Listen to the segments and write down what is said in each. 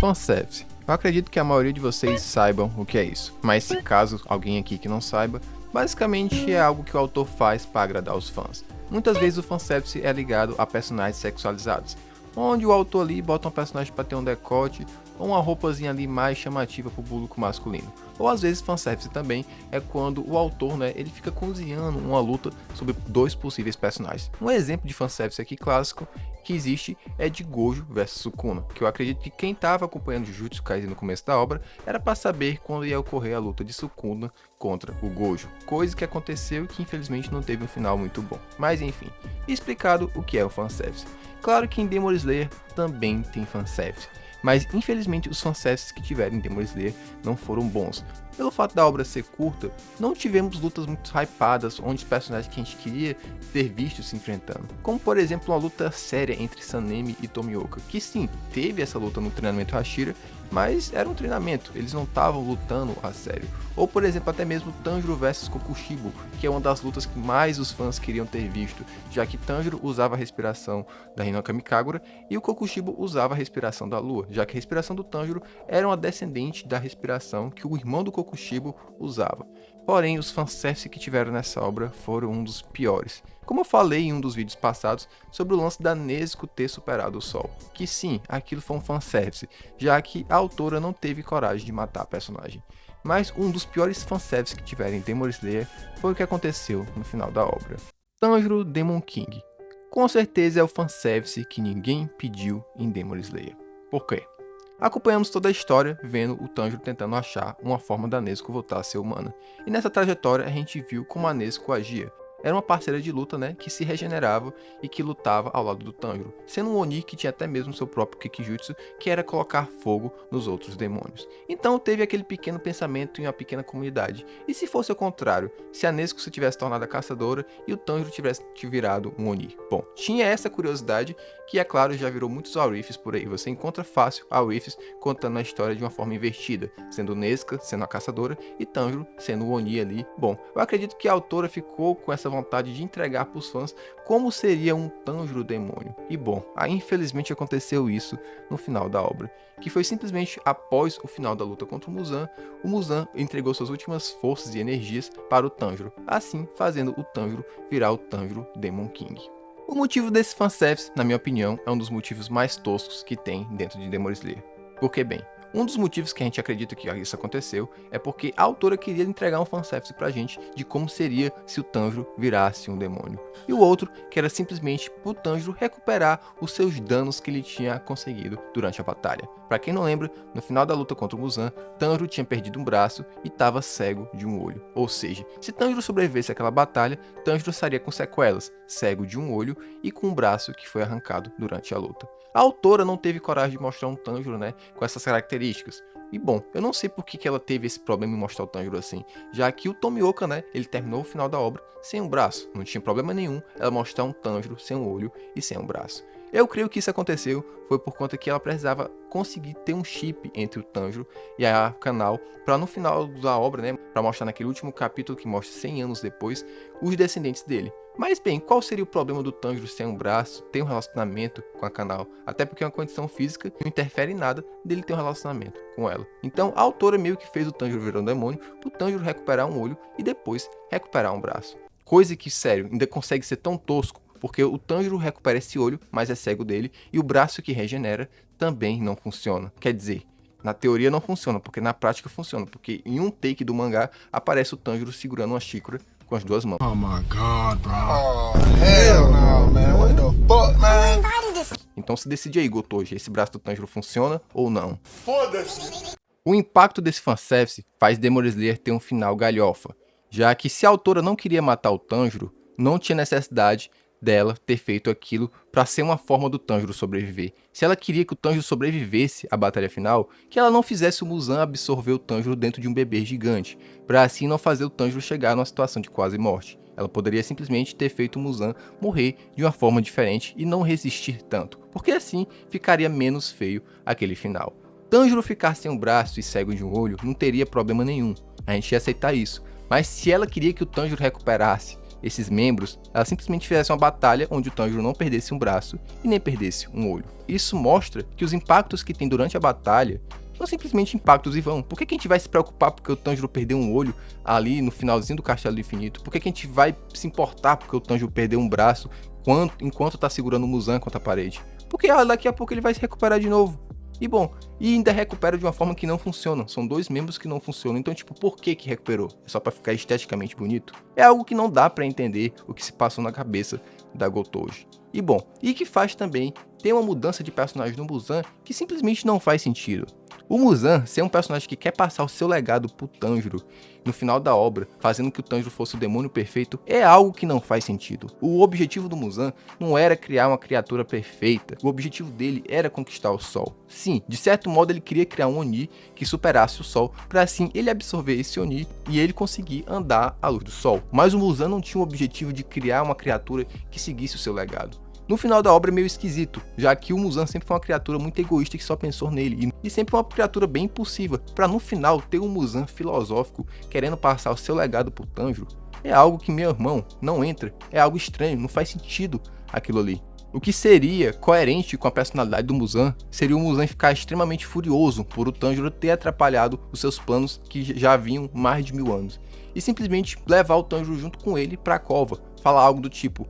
Fanservice. Eu acredito que a maioria de vocês saibam o que é isso, mas se caso alguém aqui que não saiba, basicamente é algo que o autor faz para agradar os fãs. Muitas vezes o fanservice é ligado a personagens sexualizados, onde o autor ali bota um personagem para ter um decote ou uma roupazinha ali mais chamativa para o público masculino. Ou às vezes fanservice também é quando o autor, ele fica cozinhando uma luta sobre dois possíveis personagens. Um exemplo de fanservice aqui clássico que existe é de Gojo vs Sukuna, que eu acredito que quem estava acompanhando Jujutsu Kaisen no começo da obra era para saber quando ia ocorrer a luta de Sukuna contra o Gojo, coisa que aconteceu e que infelizmente não teve um final muito bom. Mas enfim, explicado o que é o fanservice. Claro que em Demon Slayer também tem fanservice, mas infelizmente os fanservices que tiveram em Demon Slayer não foram bons. Pelo fato da obra ser curta, não tivemos lutas muito hypadas onde os personagens que a gente queria ter visto se enfrentando. Como por exemplo uma luta séria entre Sanemi e Tomioka, que sim, teve essa luta no treinamento Hashira, mas era um treinamento, eles não estavam lutando a sério. Ou por exemplo até mesmo Tanjiro vs Kokushibo, que é uma das lutas que mais os fãs queriam ter visto, já que Tanjiro usava a respiração da Hinoka Mikagura e o Kokushibo usava a respiração da lua, já que a respiração do Tanjiro era uma descendente da respiração que o irmão do Kokushibo usava. Porém, os fanservice que tiveram nessa obra foram um dos piores. Como eu falei em um dos vídeos passados sobre o lance da Nezuko ter superado o Sol, que sim, aquilo foi um fanservice, já que a autora não teve coragem de matar a personagem. Mas um dos piores fanservice que tiveram em Demon Slayer foi o que aconteceu no final da obra. Tanjiro Demon King. Com certeza é o fanservice que ninguém pediu em Demon Slayer. Por quê? Acompanhamos toda a história vendo o Tanjiro tentando achar uma forma da Nezuko voltar a ser humana. E nessa trajetória a gente viu como a Nezuko agia. Era uma parceira de luta, que se regenerava e que lutava ao lado do Tanjiro, sendo um Oni que tinha até mesmo seu próprio Kikijutsu, que era colocar fogo nos outros demônios. Então teve aquele pequeno pensamento em uma pequena comunidade. E se fosse o contrário? Se a Nezuko se tivesse tornado a caçadora e o Tanjiro tivesse virado um Oni? Bom, tinha essa curiosidade que, é claro, já virou muitos Aurifs por aí. Você encontra fácil Aurifs contando a história de uma forma invertida, sendo Nezuko sendo a caçadora e Tanjiro sendo o Oni ali. Bom, eu acredito que a autora ficou com essa vontade de entregar para os fãs como seria um Tanjiro demônio. E bom, aí infelizmente aconteceu isso no final da obra, que foi simplesmente após o final da luta contra o Muzan entregou suas últimas forças e energias para o Tanjiro, assim fazendo o Tanjiro virar o Tanjiro Demon King. O motivo desse fanservice, na minha opinião, é um dos motivos mais toscos que tem dentro de Demon Slayer. Porque bem, um dos motivos que a gente acredita que isso aconteceu é porque a autora queria entregar um fanservice pra gente de como seria se o Tanjiro virasse um demônio. E o outro que era simplesmente o Tanjiro recuperar os seus danos que ele tinha conseguido durante a batalha. Pra quem não lembra, no final da luta contra o Muzan, Tanjiro tinha perdido um braço e estava cego de um olho. Ou seja, se Tanjiro sobrevivesse àquela batalha, Tanjiro estaria com sequelas, cego de um olho e com um braço que foi arrancado durante a luta. A autora não teve coragem de mostrar um Tanjiro, com essas características. E bom, eu não sei por que ela teve esse problema em mostrar o Tanjiro assim, já que o Tomioka, ele terminou o final da obra sem um braço. Não tinha problema nenhum ela mostrar um Tanjiro sem um olho e sem um braço. Eu creio que isso aconteceu foi por conta que ela precisava conseguir ter um chip entre o Tanjiro e a Kanao para no final da obra, para mostrar naquele último capítulo que mostra 100 anos depois, os descendentes dele. Mas bem, qual seria o problema do Tanjiro sem um braço, ter um relacionamento com a Kanao? Até porque é uma condição física não interfere em nada dele ter um relacionamento com ela. Então a autora meio que fez o Tanjiro virar um demônio, o Tanjiro recuperar um olho e depois recuperar um braço. Coisa que, sério, ainda consegue ser tão tosco, porque o Tanjiro recupera esse olho, mas é cego dele, e o braço que regenera também não funciona. Quer dizer, na teoria não funciona, porque na prática funciona, porque em um take do mangá aparece o Tanjiro segurando uma xícara com as duas mãos. Oh my god, bro. Oh, hell no, man. What the fuck, man? Então se decide aí, Gotoji, esse braço do Tanjiro funciona ou não? Foda-se. O impacto desse fanservice faz Demon Slayer ter um final galhofa, já que se a autora não queria matar o Tanjiro, não tinha necessidade dela ter feito aquilo para ser uma forma do Tanjiro sobreviver. Se ela queria que o Tanjiro sobrevivesse à batalha final, que ela não fizesse o Muzan absorver o Tanjiro dentro de um bebê gigante, para assim não fazer o Tanjiro chegar numa situação de quase morte. Ela poderia simplesmente ter feito o Muzan morrer de uma forma diferente e não resistir tanto, porque assim ficaria menos feio aquele final. Tanjiro ficar sem um braço e cego de um olho não teria problema nenhum, a gente ia aceitar isso, mas se ela queria que o Tanjiro recuperasse esses membros, ela simplesmente fizesse uma batalha onde o Tanjiro não perdesse um braço e nem perdesse um olho. Isso mostra que os impactos que tem durante a batalha são simplesmente impactos em vão. Por que a gente vai se preocupar porque o Tanjiro perdeu um olho ali no finalzinho do Castelo do Infinito? Por que a gente vai se importar porque o Tanjiro perdeu um braço enquanto tá segurando o Muzan contra a parede? Porque daqui a pouco ele vai se recuperar de novo. E bom, e ainda recupera de uma forma que não funciona. São dois membros que não funcionam. Então, tipo, por que recuperou? É só pra ficar esteticamente bonito? É algo que não dá pra entender o que se passou na cabeça da Gotoji. E bom, e que faz também ter uma mudança de personagem no Muzan que simplesmente não faz sentido. O Muzan ser um personagem que quer passar o seu legado pro Tanjiro no final da obra, fazendo que o Tanjiro fosse o demônio perfeito, é algo que não faz sentido. O objetivo do Muzan não era criar uma criatura perfeita, o objetivo dele era conquistar o Sol. Sim, de certo modo ele queria criar um Oni que superasse o Sol, para assim ele absorver esse Oni e ele conseguir andar à luz do Sol. Mas o Muzan não tinha o objetivo de criar uma criatura que seguisse o seu legado. No final da obra é meio esquisito, já que o Muzan sempre foi uma criatura muito egoísta que só pensou nele, e sempre uma criatura bem impulsiva, para no final ter um Muzan filosófico querendo passar o seu legado pro Tanjiro, é algo que, meu irmão, não entra, é algo estranho, não faz sentido aquilo ali. O que seria coerente com a personalidade do Muzan seria o Muzan ficar extremamente furioso por o Tanjiro ter atrapalhado os seus planos que já vinham mais de 1000 anos, e simplesmente levar o Tanjiro junto com ele para a cova, falar algo do tipo,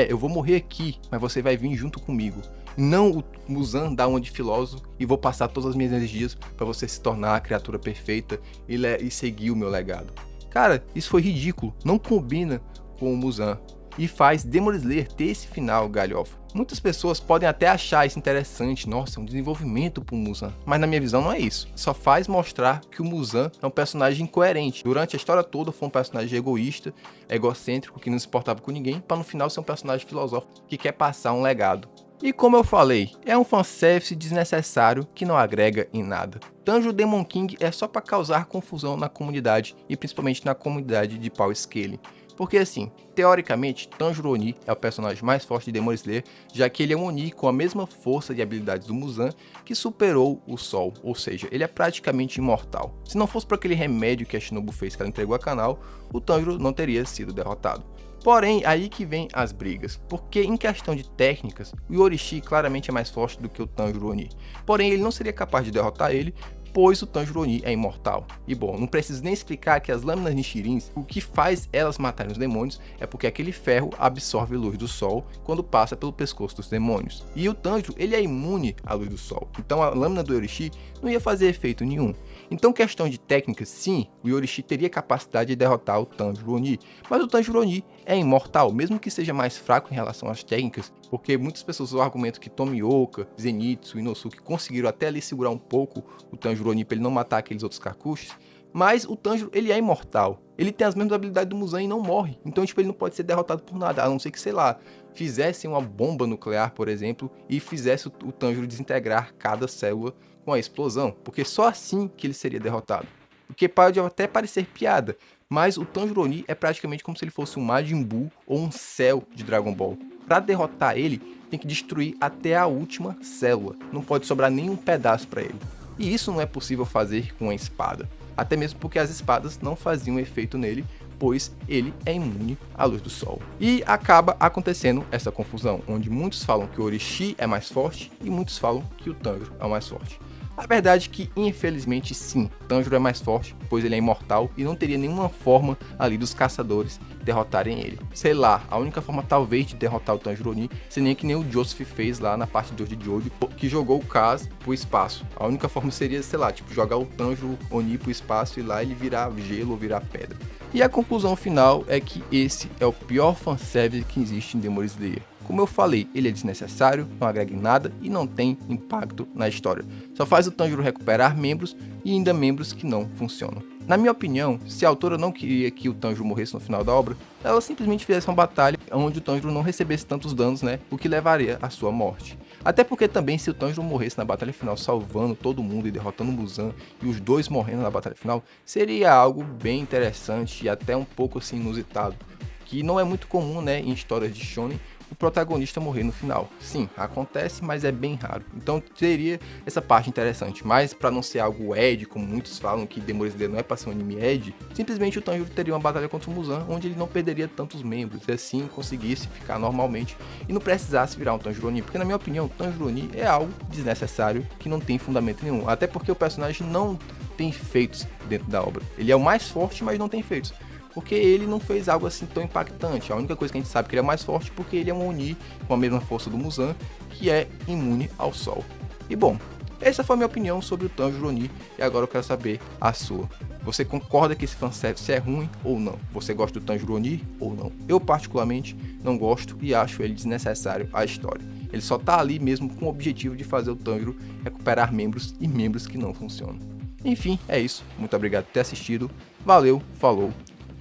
eu vou morrer aqui, mas você vai vir junto comigo. Não o Muzan dar uma de filósofo e vou passar todas as minhas energias para você se tornar a criatura perfeita e seguir o meu legado. Cara, isso foi ridículo, não combina com o Muzan e faz Demon Slayer ter esse final galhofa. Muitas pessoas podem até achar isso interessante, nossa, é um desenvolvimento pro Muzan, mas na minha visão não é isso. Só faz mostrar que o Muzan é um personagem incoerente. Durante a história toda foi um personagem egoísta, egocêntrico, que não se importava com ninguém, para no final ser um personagem filosófico que quer passar um legado. E como eu falei, é um fanservice desnecessário que não agrega em nada. Tanjiro Demon King é só para causar confusão na comunidade e principalmente na comunidade de Power Scaling. Porque assim, teoricamente, Tanjiro Oni é o personagem mais forte de Demon Slayer, já que ele é um Oni com a mesma força e habilidades do Muzan, que superou o Sol, ou seja, ele é praticamente imortal. Se não fosse por aquele remédio que a Shinobu fez que ela entregou ao canal, o Tanjiro não teria sido derrotado. Porém, aí que vem as brigas, porque em questão de técnicas, o Yorishi claramente é mais forte do que o Tanjiro Oni. Porém, ele não seria capaz de derrotar ele, pois o Tanjiro Oni é imortal. E bom, não preciso nem explicar que as lâminas Nishirins, o que faz elas matarem os demônios é porque aquele ferro absorve luz do sol quando passa pelo pescoço dos demônios. E o Tanjiro, ele é imune à luz do sol, então a lâmina do Yorishi não ia fazer efeito nenhum. Então, questão de técnica, sim, o Yorishi teria capacidade de derrotar o Tanjiro Oni, mas o Tanjiro Oni é imortal, mesmo que seja mais fraco em relação às técnicas, porque muitas pessoas usam o argumento que Tomioka, Zenitsu e Inosuke conseguiram até ali segurar um pouco o Tanjiro Oni para ele não matar aqueles outros Kakushis, mas o Tanjiro, ele é imortal, ele tem as mesmas habilidades do Muzan e não morre, então tipo, ele não pode ser derrotado por nada, a não ser que, sei lá, fizesse uma bomba nuclear, por exemplo, e fizesse o Tanjiro desintegrar cada célula com a explosão, porque só assim que ele seria derrotado. O que pode até parecer piada, mas o Tanjiro Oni é praticamente como se ele fosse um Majin Buu ou um Cell de Dragon Ball. Para derrotar ele, tem que destruir até a última célula, não pode sobrar nenhum pedaço para ele. E isso não é possível fazer com a espada, até mesmo porque as espadas não faziam efeito nele, pois ele é imune à luz do sol. E acaba acontecendo essa confusão, onde muitos falam que o Orochi é mais forte e muitos falam que o Tanjiro é o mais forte. A verdade é que, infelizmente, sim, Tanjiro é mais forte, pois ele é imortal e não teria nenhuma forma ali dos caçadores derrotarem ele. Sei lá, a única forma talvez de derrotar o Tanjiro Oni seria que nem o Joseph fez lá na parte 2 de Jojo, que jogou o Kaz pro espaço. A única forma seria, sei lá, tipo, jogar o Tanjiro Oni pro espaço e lá ele virar gelo ou virar pedra. E a conclusão final é que esse é o pior fanservice que existe em Demon Slayer. Como eu falei, ele é desnecessário, não agrega em nada e não tem impacto na história. Só faz o Tanjiro recuperar membros e ainda membros que não funcionam. Na minha opinião, se a autora não queria que o Tanjiro morresse no final da obra, ela simplesmente fizesse uma batalha onde o Tanjiro não recebesse tantos danos, né, o que levaria à sua morte. Até porque também se o Tanjiro morresse na batalha final salvando todo mundo e derrotando o Muzan e os dois morrendo na batalha final, seria algo bem interessante e até um pouco assim inusitado. Que não é muito comum, né, em histórias de shonen, o protagonista morrer no final. Sim, acontece, mas é bem raro. Então teria essa parte interessante, mas para não ser algo Ed, como muitos falam que Demon Slayer não é pra ser um anime Ed, simplesmente o Tanjiro teria uma batalha contra o Muzan, onde ele não perderia tantos membros, e assim conseguisse ficar normalmente e não precisasse virar um Tanjiro Oni, porque na minha opinião, Tanjiro Oni é algo desnecessário que não tem fundamento nenhum, até porque o personagem não tem feitos dentro da obra. Ele é o mais forte, mas não tem feitos. Porque ele não fez algo assim tão impactante. A única coisa que a gente sabe é que ele é mais forte porque ele é um Oni com a mesma força do Muzan, que é imune ao sol. E bom, essa foi a minha opinião sobre o Tanjiro Oni, e agora eu quero saber a sua. Você concorda que esse fanservice é ruim ou não? Você gosta do Tanjiro Oni ou não? Eu particularmente não gosto e acho ele desnecessário à história. Ele só tá ali mesmo com o objetivo de fazer o Tanjiro recuperar membros e membros que não funcionam. Enfim, é isso. Muito obrigado por ter assistido. Valeu, falou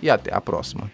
e até a próxima.